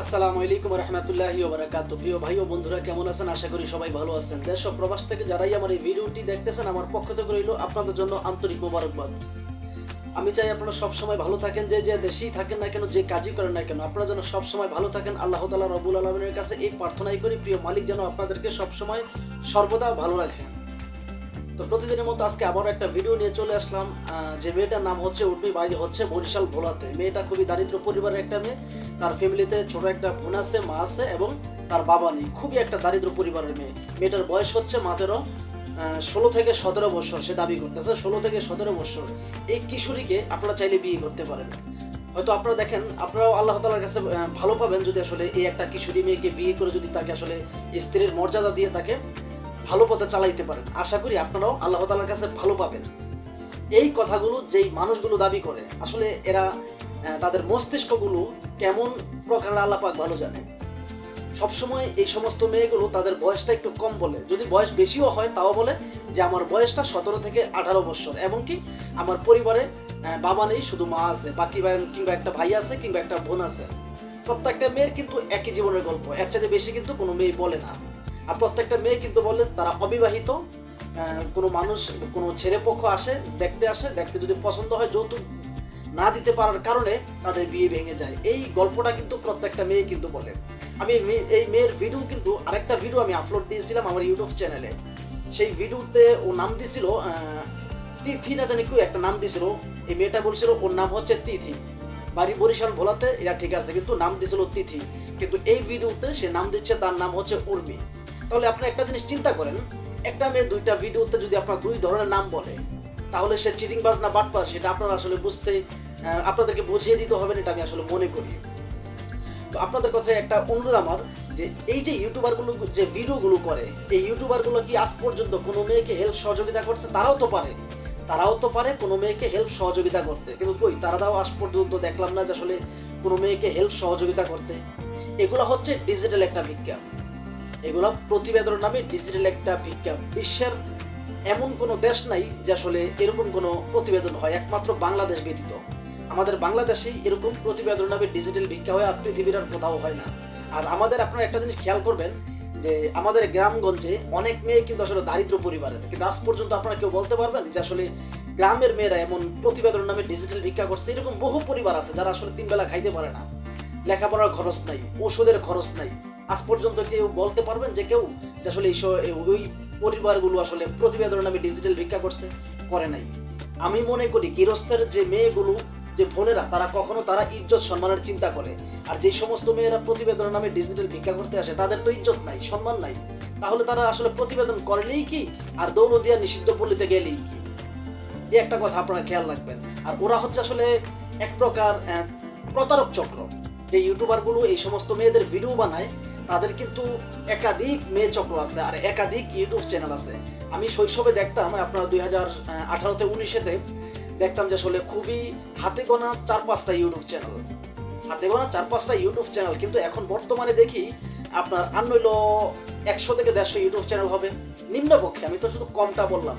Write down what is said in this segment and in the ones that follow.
আসসালামু আলাইকুম রহমতুল্লাহি ওয়া বারাকাতুহু। প্রিয় ভাই ও বন্ধুরা, কেমন আছেন? আশা করি সবাই ভালো আছেন। দেশ ও প্রবাস থেকে যারাই আমার এই ভিডিওটি দেখতেছেন, আমার পক্ষ থেকে রইল আপনাদের জন্য আন্তরিক মোবারকবাদ। আমি চাই আপনারা সবসময় ভালো থাকেন, যে যে দেশেই থাকেন না কেন, যে কাজই করেন না কেন, আপনারা যেন সবসময় ভালো থাকেন। আল্লাহ তাআলা রব্বুল আলামিনের কাছে এই প্রার্থনাই করি, প্রিয় মালিক যেন আপনাদেরকে সবসময় সর্বদা ভালো রাখে। তো প্রতিদিনের মতো আজকে আবারও একটা ভিডিও নিয়ে চলে আসলাম। যে মেয়েটার নাম হচ্ছে উর্মি, বাড়ি হচ্ছে বরিশাল ভোলাতে। মেয়েটা খুবই দারিদ্র পরিবারের একটা মেয়ে। তার ফ্যামিলিতে ছোট একটা বোন আছে, মা আছে এবং তার বাবা নেই। খুবই একটা দারিদ্র পরিবারের মেয়ে। মেয়েটার বয়স হচ্ছে মাত্র 16 থেকে 17 বছর। সে দাবি করতেছে 16 থেকে 17 বছর। এই কিশোরীকে আপনারা চাইলে বিয়ে করতে পারেন। হয়তো আপনারা দেখেন, আপনারাও আল্লাহ তাআলার কাছে ভালো পাবেন যদি আসলে এই একটা কিশোরী মেয়েকে বিয়ে করে যদি তাকে আসলে স্ত্রীর মর্যাদা দিয়ে তাকে ভালো পথে চালাইতে পারেন। আশা করি আপনারাও আল্লাহ তাআলার কাছে ভালো পাবেন। এই কথাগুলো যেই মানুষগুলো দাবি করে, আসলে এরা তাদের মস্তিষ্কগুলো কেমন প্রকার আল্লাহ পাক ভালো জানে। সবসময় এই সমস্ত মেয়েগুলো তাদের বয়সটা একটু কম বলে, যদি বয়স বেশিও হয় তাও বলে যে আমার বয়সটা 17 থেকে 18 বছর, এবং কি আমার পরিবারে বাবা নেই, শুধু মা আছে, বাকি কিংবা একটা ভাই আছে কিংবা একটা বোন আছে। প্রত্যেকটা মেয়ের কিন্তু একই জীবনের গল্প, এর চাইতে বেশি কিন্তু কোনো মেয়ে বলে না। আর প্রত্যেকটা মেয়ে কিন্তু বলে তারা অবিবাহিত। কোনো মানুষ, কোনো ছেলে পক্ষ দেখতে যদি পছন্দ হয়, যৌতুক না দিতে পারার কারণে তাদের বিয়ে ভেঙে যায়। এই গল্পটা কিন্তু প্রত্যেকটা মেয়ে কিন্তু বলে। আমি এই মেয়ের ভিডিও কিন্তু আরেকটা ভিডিও আমি আপলোড দিয়েছিলাম আমার ইউটিউব চ্যানেলে। সেই ভিডিওতে ও নাম দিছিল তিথি, না জানি কেউ একটা নাম দিছিল। এই মেয়েটা বলছিল ওর নাম হচ্ছে তিথি, বাড়ি বরিশাল ভোলাতে, এটা ঠিক আছে, কিন্তু নাম দিছিল তিথি। কিন্তু এই ভিডিওতে সে নাম দিচ্ছে, তার নাম হচ্ছে উর্মি। তাহলে আপনি একটা জিনিস চিন্তা করেন, একটা মেয়ে দুইটা ভিডিওতে যদি আপনার দুই ধরনের নাম বলে, তাহলে সে চিটিংবাজ না বাটপার, সেটা আপনারা আসলে আপনাদেরকে বুঝিয়ে দিতে হবে, এটা আমি আসলে মনে করি। তো আপনাদের কাছে একটা অনুরোধ আমার, যে এই যে ইউটিউবারগুলো যে ভিডিওগুলো করে, এই ইউটিউবারগুলো কি আজ পর্যন্ত কোনো মেয়েকে হেল্প সহযোগিতা করছে? তারাও তো পারে কোনো মেয়েকে হেল্প সহযোগিতা করতে, কিন্তু কই, তারাও আজ পর্যন্ত দেখলাম না যে আসলে কোনো মেয়েকে হেল্প সহযোগিতা করতে। এগুলো হচ্ছে ডিজিটাল একটা ভিক্ষা, এগুলো প্রতিবেদন নামে ডিজিটাল একটা ভিক্ষা। বিশ্বের এমন কোনো দেশ নাই যে আসলে এরকম কোনো প্রতিবেদন হয়, একমাত্র বাংলাদেশ ব্যতীত। আমাদের বাংলাদেশেই এরকম প্রতিবেদন নামে ডিজিটাল ভিক্ষা হয়, আর পৃথিবীর আর কোথাও হয় না। আর আপনারা একটা জিনিস খেয়াল করবেন, যে আমাদের গ্রামগঞ্জে অনেক মেয়ে কিন্তু আসলে দারিদ্র পরিবারের, কিন্তু আজ পর্যন্ত আপনারা কেউ বলতে পারবেন যে আসলে গ্রামের মেয়েরা এমন প্রতিবেদন নামে ডিজিটাল ভিক্ষা করছে? এরকম বহু পরিবার আছে যারা আসলে 3 বেলা খাইতে পারে না, লেখাপড়ার খরচ নাই, ওষুধের খরচ নাই। আজ পর্যন্ত কেউ বলতে পারবেন যে কেউ যে আসলে ওই পরিবারগুলো আসলে প্রতিবেদন নামে ডিজিটাল ভিক্ষা করছে? করে নাই। আমি মনে করি গৃহস্থের যে মেয়েগুলো, যে বোনেরা, তারা ইজ্জত সম্মানের চিন্তা করে। আর যে সমস্ত মেয়েরা প্রতিবেদন নামে ডিজিটাল ভিক্ষা করতে আসে, তাদের তো ইজ্জত নাই, সম্মান নাই। তাহলে তারা আসলে প্রতিবেদন করলেই কি, আর দৌলদিয়া নিষিদ্ধ পল্লীতে গেলেই কি? এই একটা কথা আপনারা খেয়াল রাখবেন। আর ওরা হচ্ছে আসলে এক প্রকার প্রতারক চক্র। যে ইউটিউবারগুলো এই সমস্ত মেয়েদের ভিডিও বানায়, তাদের কিন্তু একাধিক মেয়ে চক্র আছে আর একাধিক ইউটিউব চ্যানেল আছে। আমি শৈশবে দেখতাম, আপনার 2018-তে 19-এতে দেখতাম যে আসলে খুবই হাতে গোনা 4-5টা ইউটিউব চ্যানেল, কিন্তু এখন বর্তমানে দেখি আপনার আর নইল 100 থেকে 150 ইউটিউব চ্যানেল হবে নিম্নপক্ষে। আমি তো শুধু কমটা বললাম,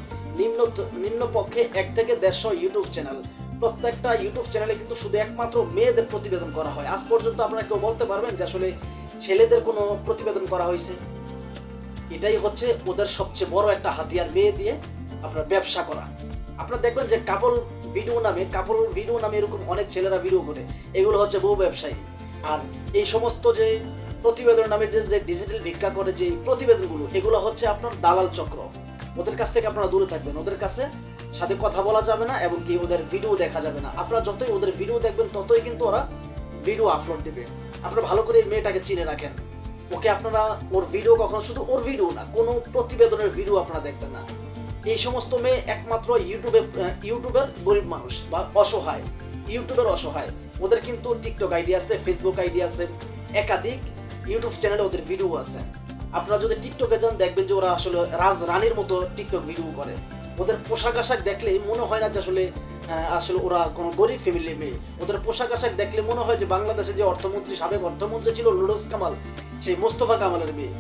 নিম্নপক্ষে 1 থেকে 150 ইউটিউব চ্যানেল। প্রত্যেকটা ইউটিউব চ্যানেলে কিন্তু শুধু একমাত্র মেয়েদের প্রতিবেদন করা হয়। আজ পর্যন্ত আপনারা কেউ বলতে পারবেন যে আসলে ছেলেদের কোনো প্রতিবেদন করা হয়েছে? এটাই হচ্ছে ওদের সবচেয়ে বড় একটা হাতিয়ার, মেয়ে দিয়ে আপনার ব্যবসা করা। আপনারা দেখবেন যে কাপল ভিডিও নামে এরকম অনেক ছেলেরা ভিডিও করে, এগুলো হচ্ছে বহু ব্যবসায়ী। আর এই সমস্ত যে প্রতিবেদন নামে যে ডিজিটাল ভিক্ষা করে যে প্রতিবেদনগুলো, এগুলো হচ্ছে আপনার দালাল চক্র। ওদের কাছ থেকে আপনারা দূরে থাকবেন, ওদের কাছে সাথে কথা বলা যাবে না, এবং কি ওদের ভিডিও দেখা যাবে না। আপনারা যতই ওদের ভিডিও দেখবেন, ততই কিন্তু ওরা ভিডিও আপলোড দেবে। আপনারা ভালো করে এই মেয়েটাকে চিনে রাখেন। ওকে আপনারা ওর ভিডিও কখনো, শুধু ওর ভিডিও না, কোনো প্রতিবেদনের ভিডিও আপনারা দেখবেন না। এই সমস্ত মেয়ে একমাত্র ইউটিউবের গরিব মানুষ বা অসহায়, ওদের কিন্তু টিকটক আইডি আছে, ফেসবুক আইডি আছে, একাধিক ইউটিউব চ্যানেলে ওদের ভিডিও আছে। আপনারা যদি টিকটকে যান, দেখবেন যে ওরা আসলে রানীর মতো টিকটক ভিডিও করে। ওদের পোশাক আশাক দেখলে মনে হয় না যে আসলে ওরা কোনো গরিব ফ্যামিলির মেয়ে। ওদের পোশাক আশাক দেখলে মনে হয় যে বাংলাদেশে যে সাবেক অর্থমন্ত্রী ছিল লুরুজ কামাল, সেই মোস্তফা কামালের মেয়ে।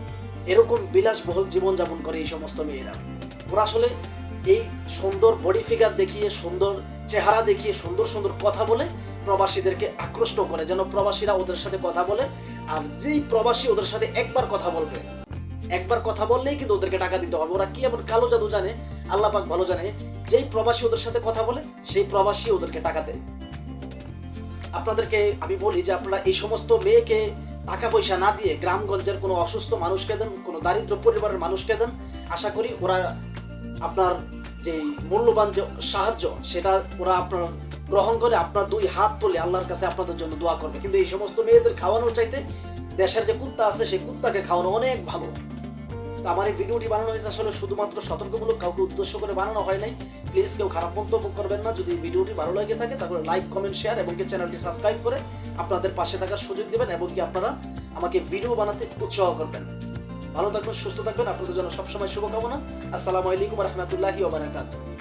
এরকম বিলাসবহুল জীবনযাপন করে এই সমস্ত মেয়েরা। ওরা আসলে এই সুন্দর বডি ফিগার দেখিয়ে, সুন্দর চেহারা দেখিয়ে, সুন্দর কথা বলে প্রবাসীদেরকে আকৃষ্ট করে, যেন প্রবাসীরা ওদের সাথে কথা বলে। আর যেই প্রবাসী ওদের সাথে একবার কথা বলবে, একবার কথা বললেই কিন্তু ওদেরকে টাকা দিতে হবে। ওরা কি এমন কালো জাদু জানে, আল্লাহ পাক ভালো জানে, যেই প্রবাসী ওদের সাথে কথা বলে সেই প্রবাসী ওদেরকে টাকা দেয়। আপনাদেরকে আমি বলি যে আপনারা এই সমস্ত মেয়েকে টাকা পয়সা না দিয়ে গ্রামগঞ্জের কোনো অসুস্থ মানুষকে দেন, কোনো দারিদ্র পরিবারের মানুষকে দেন। আশা করি ওরা আপনার যে মূল্যবান যে সাহায্য সেটা ওরা আপনার গ্রহণ করে আপনার দুই হাত তুলে আল্লাহর কাছে আপনাদের জন্য দোয়া করবে। কিন্তু এই সমস্ত মেয়েদের খাওয়ানোর চাইতে দেশের যে কুত্তা আছে সেই কুত্তাকে খাওয়ানো অনেক ভালো। তো আমার এই ভিডিওটি বানানো হয়েছে আসলে শুধুমাত্র সতর্কমূলক, কাউকে উদ্দেশ্য করে বানানো হয় নাই। প্লিজ কেউ খারাপ মন্তব্য করবেন না। যদি ভিডিওটি ভালো লাগে থাকে তাহলে লাইক, কমেন্ট, শেয়ার এবং কি চ্যানেলটি সাবস্ক্রাইব করে আপনাদের পাশে থাকার সুযোগ দেবেন এবং কি আপনারা আমাকে ভিডিও বানাতে উৎসাহ করবেন। ভালো থাকবেন, সুস্থ থাকবেন, আপনাদের জন্য সবসময় শুভকামনা। আসসালামু আলাইকুম রহমতুল্লাহি ওয়া বারাকাতুহু।